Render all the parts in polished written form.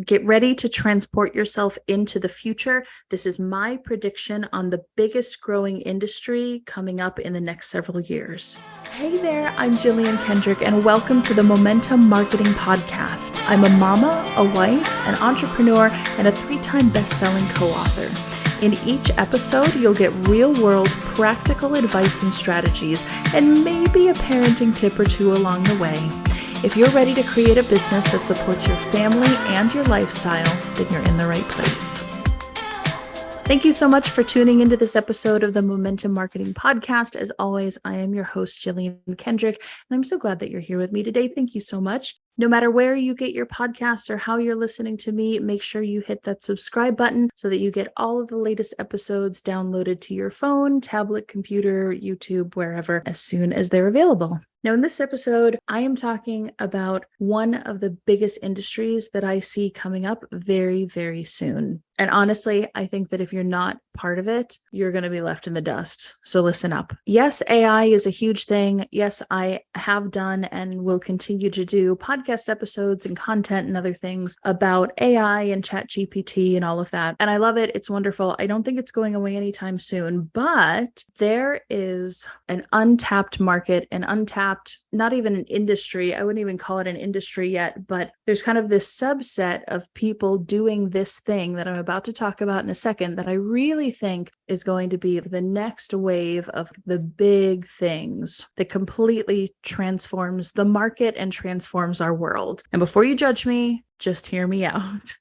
Get ready to transport yourself into the future. This is my prediction on the biggest growing industry coming up in the next several years. Hey there, I'm Jillian Kendrick, and welcome to the Momentum Marketing Podcast. I'm a mama, a wife, an entrepreneur, and a 3-time best-selling co-author. In each episode, you'll get real-world practical advice and strategies, and maybe a parenting tip or two along the way. If you're ready to create a business that supports your family and your lifestyle, then you're in the right place. Thank you so much for tuning into this episode of the Momentum Marketing Podcast. As always, I am your host, Jillian Kendrick, and I'm so glad that you're here with me today. Thank you so much. No matter where you get your podcasts or how you're listening to me, make sure you hit that subscribe button so that you get all of the latest episodes downloaded to your phone, tablet, computer, YouTube, wherever, as soon as they're available. Now, in this episode, I am talking about one of the biggest industries that I see coming up very, very soon. And honestly, I think that if you're not part of it, you're going to be left in the dust. So listen up. Yes, AI is a huge thing. Yes, I have done and will continue to do podcast episodes and content and other things about AI and chat GPT and all of that. And I love it. It's wonderful. I don't think it's going away anytime soon, but there is an untapped market, not even an industry. I wouldn't even call it an industry yet, but there's kind of this subset of people doing this thing that I'm about to talk about in a second that I really think is going to be the next wave of the big things that completely transforms the market and transforms our world. And before you judge me, just hear me out.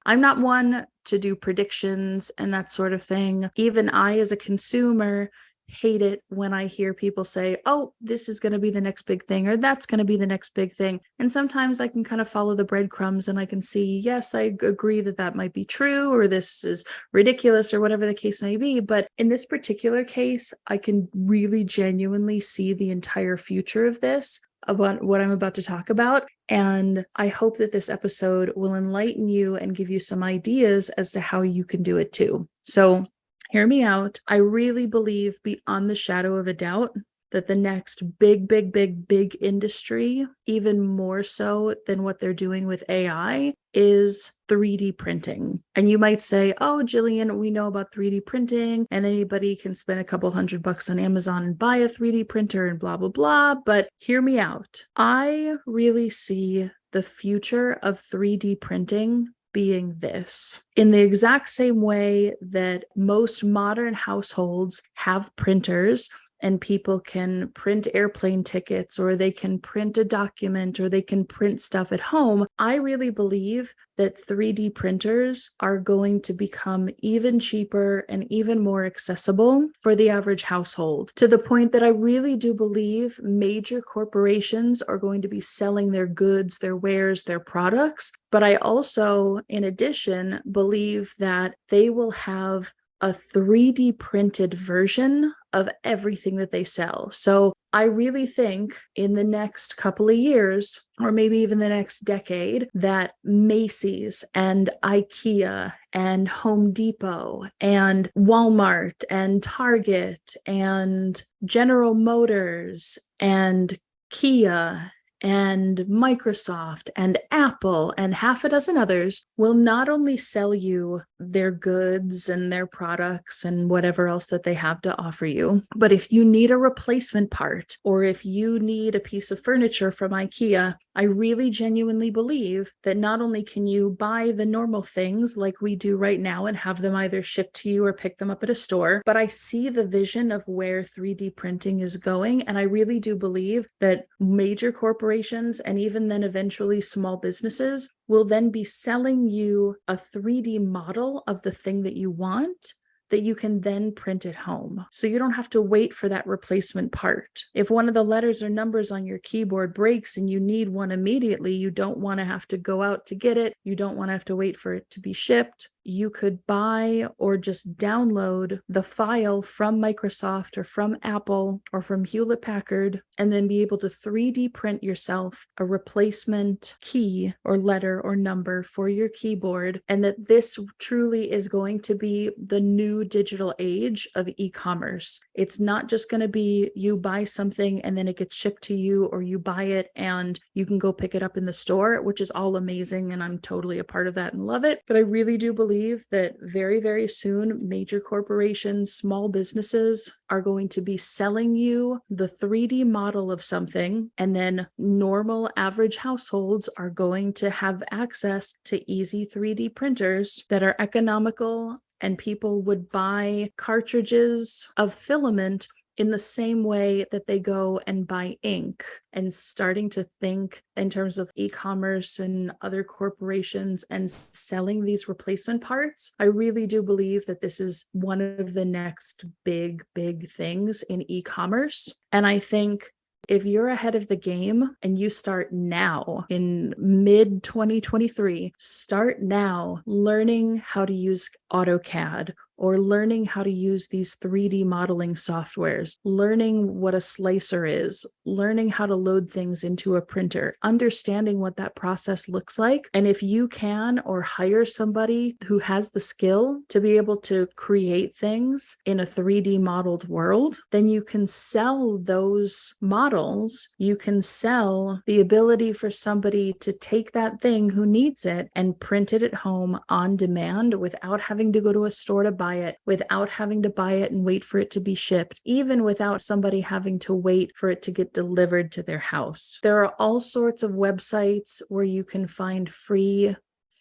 I'm not one to do predictions and that sort of thing. Even I, as a consumer, hate it when I hear people say, oh, this is going to be the next big thing, or that's going to be the next big thing. And sometimes I can kind of follow the breadcrumbs and I can see, yes, I agree that that might be true, or this is ridiculous, or whatever the case may be. But in this particular case, I can really genuinely see the entire future of this, about what I'm about to talk about. And I hope that this episode will enlighten you and give you some ideas as to how you can do it too. So hear me out. I really believe beyond the shadow of a doubt that the next big industry, even more so than what they're doing with AI, is 3D printing. And you might say, oh, Jillian, we know about 3D printing and anybody can spend a couple $100 on Amazon and buy a 3D printer and blah, blah, blah. But hear me out. I really see the future of 3D printing being this. In the exact same way that most modern households have printers and people can print airplane tickets, or they can print a document, or they can print stuff at home, I really believe that 3D printers are going to become even cheaper and even more accessible for the average household, to the point that I really do believe major corporations are going to be selling their goods, their wares, their products. But I also, in addition, believe that they will have a 3D printed version of everything that they sell. So I really think in the next couple of years, or maybe even the next decade, that Macy's and IKEA and Home Depot and Walmart and Target and General Motors and Kia and Microsoft and Apple and half a dozen others will not only sell you their goods and their products and whatever else that they have to offer you, but if you need a replacement part, or if you need a piece of furniture from IKEA, I really genuinely believe that not only can you buy the normal things like we do right now and have them either shipped to you or pick them up at a store, but I see the vision of where 3D printing is going. And I really do believe that major corporations and even then eventually small businesses will then be selling you a 3D model of the thing that you want, that you can then print at home. So you don't have to wait for that replacement part. If one of the letters or numbers on your keyboard breaks and you need one immediately, you don't want to have to go out to get it. You don't want to have to wait for it to be shipped. You could buy or just download the file from Microsoft or from Apple or from Hewlett Packard and then be able to 3D print yourself a replacement key or letter or number for your keyboard. And that this truly is going to be the new new digital age of e-commerce. It's not just going to be you buy something and then it gets shipped to you, or you buy it and you can go pick it up in the store, which is all amazing. And I'm totally a part of that and love it. But I really do believe that very, very soon, major corporations, small businesses are going to be selling you the 3D model of something, and then normal average households are going to have access to easy 3D printers that are economical, and people would buy cartridges of filament in the same way that they go and buy ink. And starting to think in terms of e-commerce and other corporations and selling these replacement parts, I really do believe that this is one of the next big, big things in e-commerce. And I think if you're ahead of the game and you start now in mid 2023, start now learning how to use AutoCAD, or learning how to use these 3D modeling softwares, learning what a slicer is, learning how to load things into a printer, understanding what that process looks like. And if you can, or hire somebody who has the skill to be able to create things in a 3D modeled world, then you can sell those models. You can sell the ability for somebody to take that thing who needs it and print it at home on demand without having to go to a store to buy it, without having to buy it and wait for it to be shipped, even without somebody having to wait for it to get delivered to their house. There are all sorts of websites where you can find free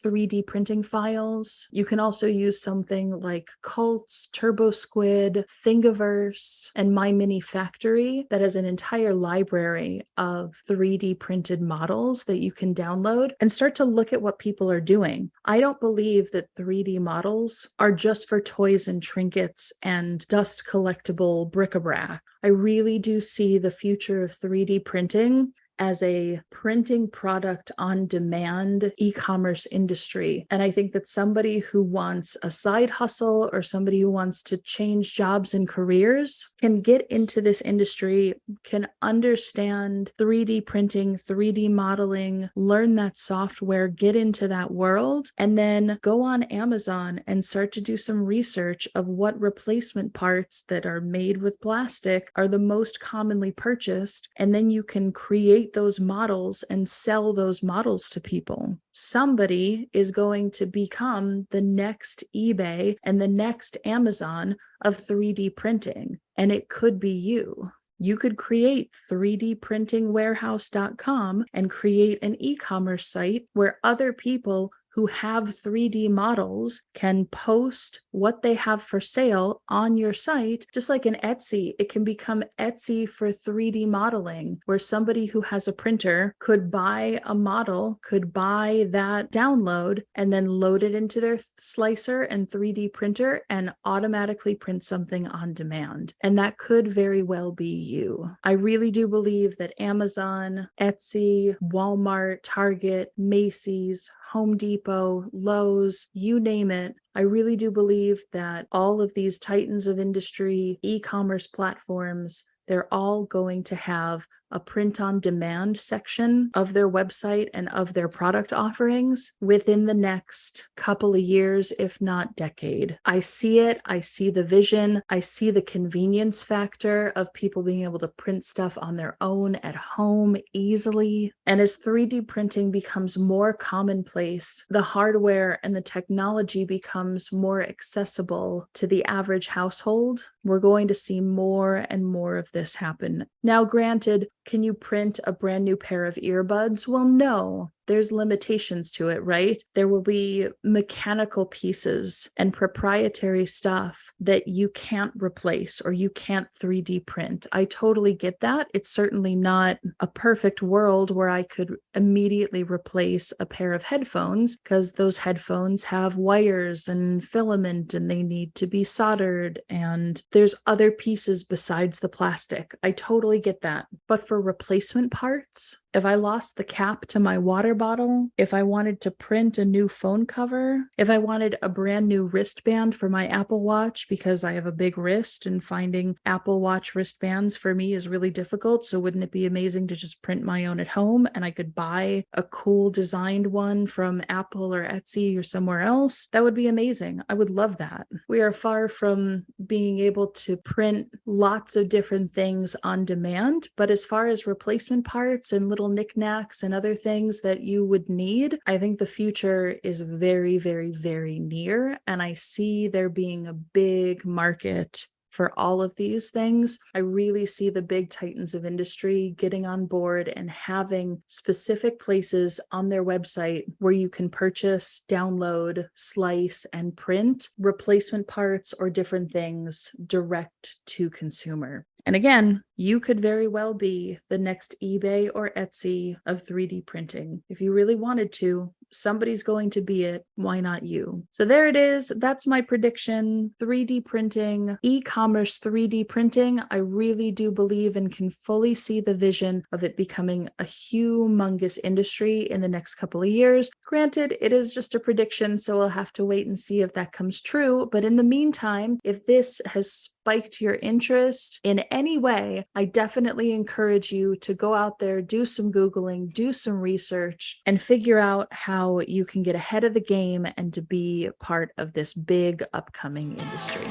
3D printing files. You can also use something like Cults, TurboSquid, Thingiverse, and My Mini Factory that has an entire library of 3D printed models that you can download and start to look at what people are doing. I don't believe that 3D models are just for toys and trinkets and dust collectible bric-a-brac. I really do see the future of 3D printing as a printing product on demand e-commerce industry. And I think that somebody who wants a side hustle or somebody who wants to change jobs and careers can get into this industry, can understand 3D printing, 3D modeling, learn that software, get into that world, and then go on Amazon and start to do some research of what replacement parts that are made with plastic are the most commonly purchased. And then you can create those models and sell those models to people. Somebody is going to become the next eBay and the next Amazon of 3D printing, and it could be you. You could create 3dprintingwarehouse.com and create an e-commerce site where other people who have 3D models can post what they have for sale on your site. Just like in Etsy, it can become Etsy for 3D modeling, where somebody who has a printer could buy a model, could buy that download, and then load it into their slicer and 3D printer and automatically print something on demand. And that could very well be you. I really do believe that Amazon, Etsy, Walmart, Target, Macy's, Home Depot, Lowe's, you name it. I really do believe that all of these titans of industry, e-commerce platforms, they're all going to have a print on demand section of their website and of their product offerings within the next couple of years, if not decade. I see it. I see the vision. I see the convenience factor of people being able to print stuff on their own at home easily. And as 3D printing becomes more commonplace, the hardware and the technology becomes more accessible to the average household. We're going to see more and more of this happen. Now, granted, can you print a brand new pair of earbuds? Well, no. There's limitations to it, right? There will be mechanical pieces and proprietary stuff that you can't replace or you can't 3D print. I totally get that. It's certainly not a perfect world where I could immediately replace a pair of headphones, because those headphones have wires and filament and they need to be soldered, and there's other pieces besides the plastic. I totally get that. But for replacement parts, if I lost the cap to my water bottle, if I wanted to print a new phone cover, if I wanted a brand new wristband for my Apple Watch because I have a big wrist and finding Apple Watch wristbands for me is really difficult. So wouldn't it be amazing to just print my own at home and I could buy a cool designed one from Apple or Etsy or somewhere else? That would be amazing. I would love that. We are far from being able to print lots of different things on demand, but as far as replacement parts and little knickknacks and other things that you would need, I think the future is very, very, very near. And I see there being a big market for all of these things. I really see the big titans of industry getting on board and having specific places on their website where you can purchase, download, slice, and print replacement parts or different things direct to consumer. And again, you could very well be the next eBay or Etsy of 3D printing. If you really wanted to, somebody's going to be it. Why not you? So there it is. That's my prediction. 3D printing, e-commerce 3D printing. I really do believe and can fully see the vision of it becoming a humongous industry in the next couple of years. Granted, it is just a prediction, so we'll have to wait and see if that comes true. But in the meantime, if this has spiked your interest in any way, I definitely encourage you to go out there, do some Googling, do some research, and figure out how you can get ahead of the game and to be part of this big upcoming industry.